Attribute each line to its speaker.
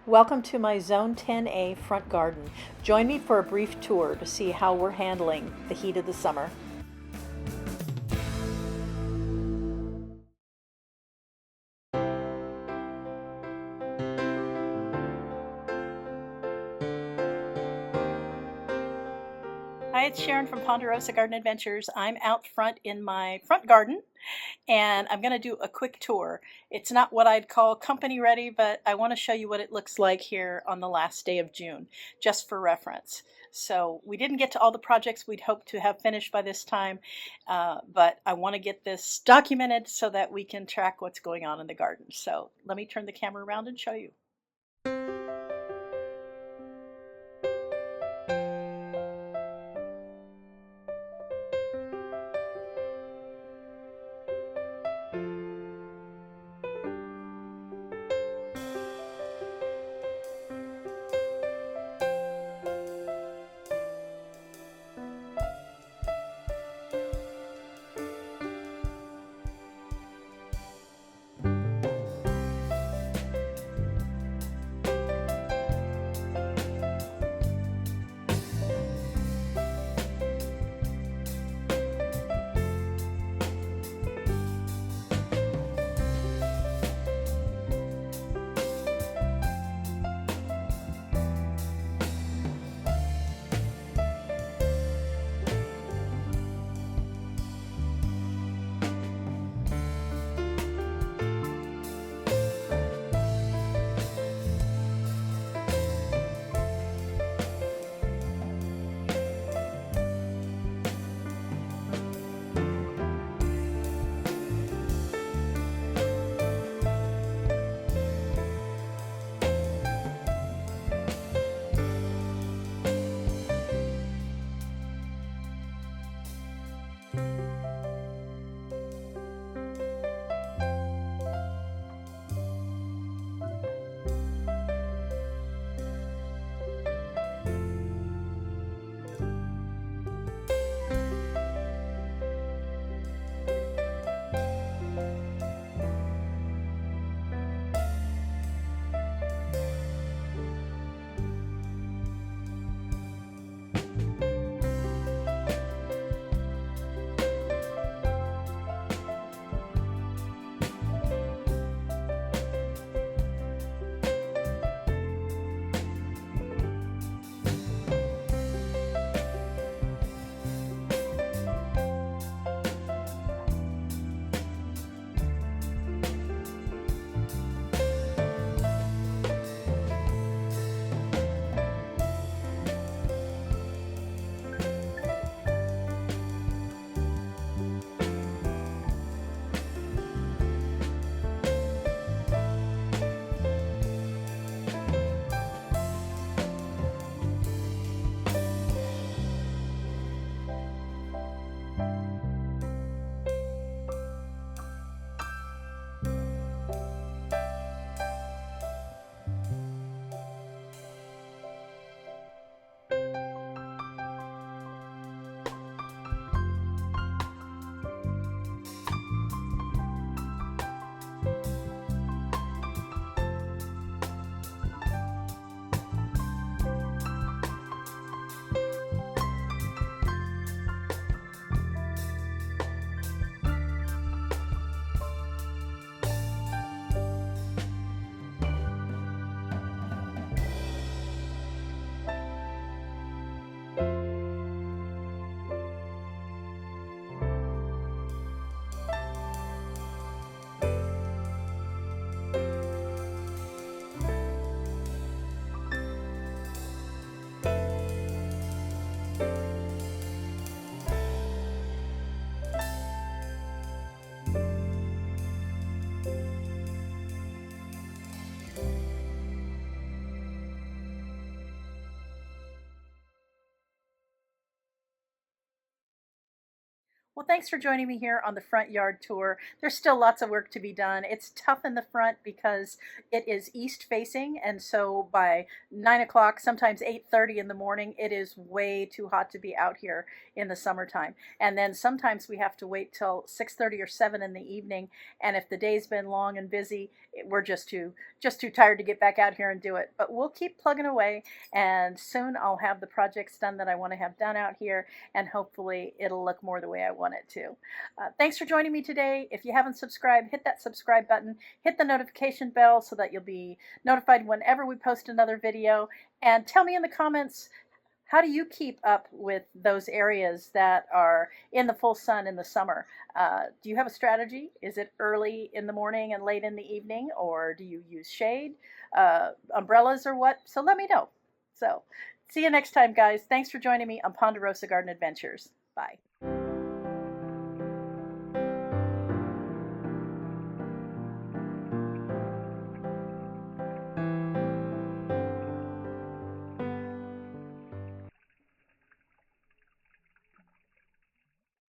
Speaker 1: Welcome to my Zone 10A front garden. Join me for a brief tour to see how we're handling the heat of the summer. Hi, it's Sharon from Ponderosa Garden Adventures. I'm out front in my front garden and I'm going to do a quick tour. It's not what I'd call company ready, but I want to show you what it looks like here on the last day of June, just for reference. So we didn't get to all the projects we'd hoped to have finished by this time, but I want to get this documented so that we can track what's going on in the garden. So let me turn the camera around and show you. Well, thanks for joining me here on the front yard tour. There's still lots of work to be done. It's tough in the front because it is east facing, and so by 9 o'clock, sometimes 8:30 in the morning, it is way too hot to be out here in the summertime. And then sometimes we have to wait till 6:30 or 7 in the evening. And if the day's been long and busy, we're just too tired to get back out here and do it. But we'll keep plugging away, and soon I'll have the projects done that I want to have done out here, and hopefully it'll look more the way I want it to. Thanks for joining me today. If you haven't subscribed, hit that subscribe button, hit the notification bell so that you'll be notified whenever we post another video, and tell me in the comments, how do you keep up with those areas that are in the full sun in the summer? Do you have a strategy? Is it early in the morning and late in the evening, or do you use shade, umbrellas, or what? So let me know. So see you next time, guys. Thanks for joining me on Ponderosa Garden Adventures. Bye.